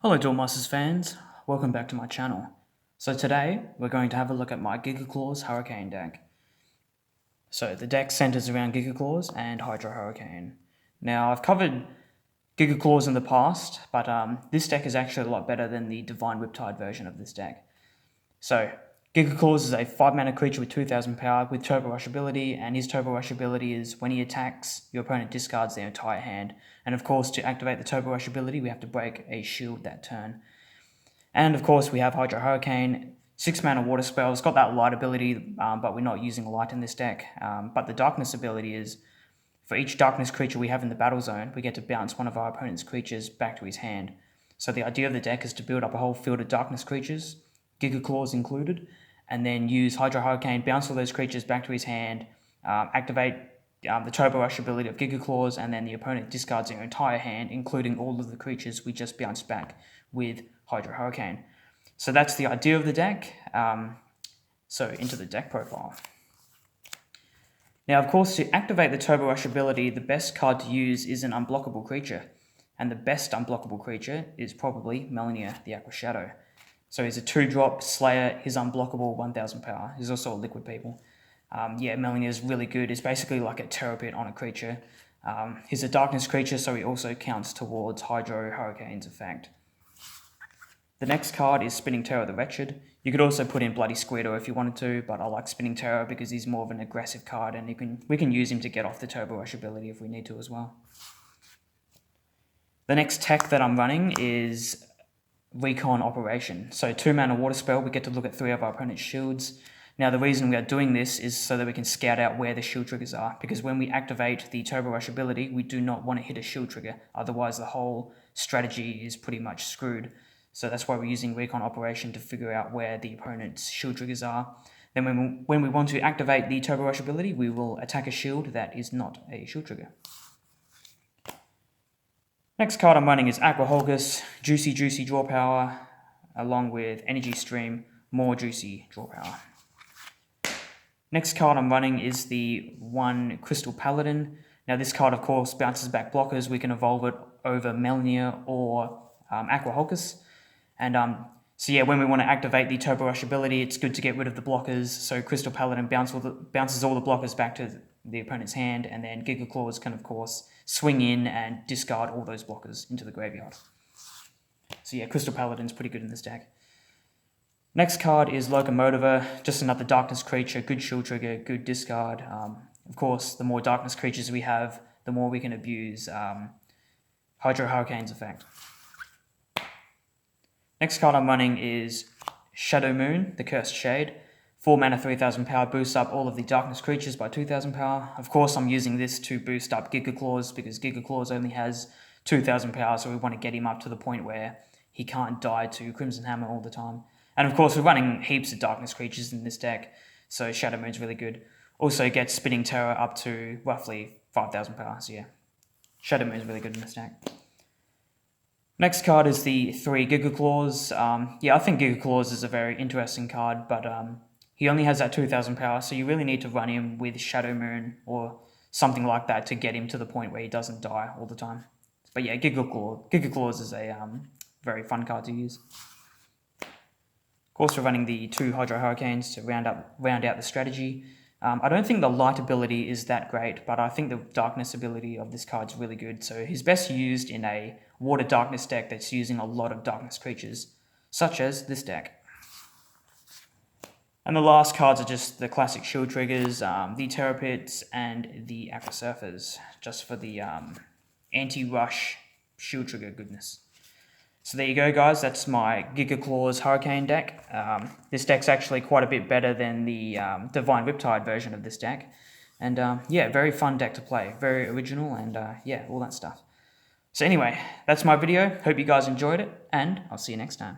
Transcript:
Hello Duel Masters fans, welcome back to my channel. So today we're going to have a look at my Giga Claws Hurricane deck. So the deck centers around Giga Claws and Hydra Hurricane. Now I've covered Giga Claws in the past, but this deck is actually a lot better than the Divine Riptide version of this deck. So Giga Claws is a 5-mana creature with 2000 power with Turbo Rush ability, and his Turbo Rush ability is when he attacks, your opponent discards their entire hand. And of course, to activate the Turbo Rush ability, we have to break a shield that turn. And of course, we have Hydra Hurricane, 6-mana water spell. It's got that light ability, but we're not using light in this deck. But the darkness ability is, for each darkness creature we have in the battle zone, we get to bounce one of our opponent's creatures back to his hand. So the idea of the deck is to build up a whole field of darkness creatures, Giga Claws included, and then use Hydra Hurricane, bounce all those creatures back to his hand, activate the Turbo Rush ability of Giga Claws, and then the opponent discards their entire hand, including all of the creatures we just bounced back with Hydra Hurricane. So that's the idea of the deck. So into the deck profile. Now, of course, to activate the Turbo Rush ability, the best card to use is an unblockable creature. And the best unblockable creature is probably Melnia, the Aqua Shadow. So he's a 2-drop Slayer, he's unblockable, 1000 power. He's also a liquid people. Yeah, Melnia is really good. It's basically like a Terror Pit on a creature. He's a darkness creature, so he also counts towards Hydra Hurricane's effect. The next card is Spinning Terror the Wretched. You could also put in Bloody Squirtle if you wanted to, but I like Spinning Terror because he's more of an aggressive card, and we can use him to get off the Turbo Rush ability if we need to as well. The next tech that I'm running is Recon Operation. So 2-mana water spell, we get to look at 3 of our opponent's shields. Now the reason we are doing this is so that we can scout out where the shield triggers are, because when we activate the Turbo Rush ability, we do not want to hit a shield trigger, otherwise the whole strategy is pretty much screwed. So that's why we're using Recon Operation to figure out where the opponent's shield triggers are. Then when we want to activate the Turbo Rush ability, we will attack a shield that is not a shield trigger. Next card I'm running is Aqua Hulcus, juicy draw power, along with Energy Stream, more juicy draw power. Next card I'm running is the 1 Crystal Paladin. Now this card, of course, bounces back blockers. We can evolve it over Melnia or Aqua Hulcus. And so yeah, when we want to activate the Turbo Rush ability, it's good to get rid of the blockers. So Crystal Paladin bounces all the blockers back to the opponent's hand, and then Giga Claws can, of course, swing in and discard all those blockers into the graveyard. So yeah, Crystal Paladin's pretty good in this deck. Next card is Lokomotiver, just another darkness creature, good shield trigger, good discard. Of course, the more darkness creatures we have, the more we can abuse Hydra Hurricane's effect. Next card I'm running is Shadow Moon, the Cursed Shade. 4-mana, 3000 power, boosts up all of the darkness creatures by 2000 power. Of course, I'm using this to boost up Giga Claws, because Giga Claws only has 2000 power, so we want to get him up to the point where he can't die to Crimson Hammer all the time. And of course, we're running heaps of darkness creatures in this deck, so Shadow Moon's really good. Also gets Spinning Terror up to roughly 5000 power, so yeah. Shadow Moon's really good in this deck. Next card is the 3 Giga Claws. Yeah, I think Giga Claws is a very interesting card, but he only has that 2000 power, so you really need to run him with Shadow Moon or something like that to get him to the point where he doesn't die all the time. But yeah, Giga Claws is a very fun card to use. Of course, we're running the 2 Hydra Hurricanes to round out the strategy. I don't think the light ability is that great, but I think the darkness ability of this card is really good. So he's best used in a water darkness deck that's using a lot of darkness creatures, such as this deck. And the last cards are just the classic shield triggers, the Terror Pits and the Aqua Surfers, just for the anti-rush shield trigger goodness. So there you go, guys. That's my Giga Claws Hurricane deck. This deck's actually quite a bit better than the Divine Riptide version of this deck. And yeah, very fun deck to play. Very original and yeah, all that stuff. So anyway, that's my video. Hope you guys enjoyed it, and I'll see you next time.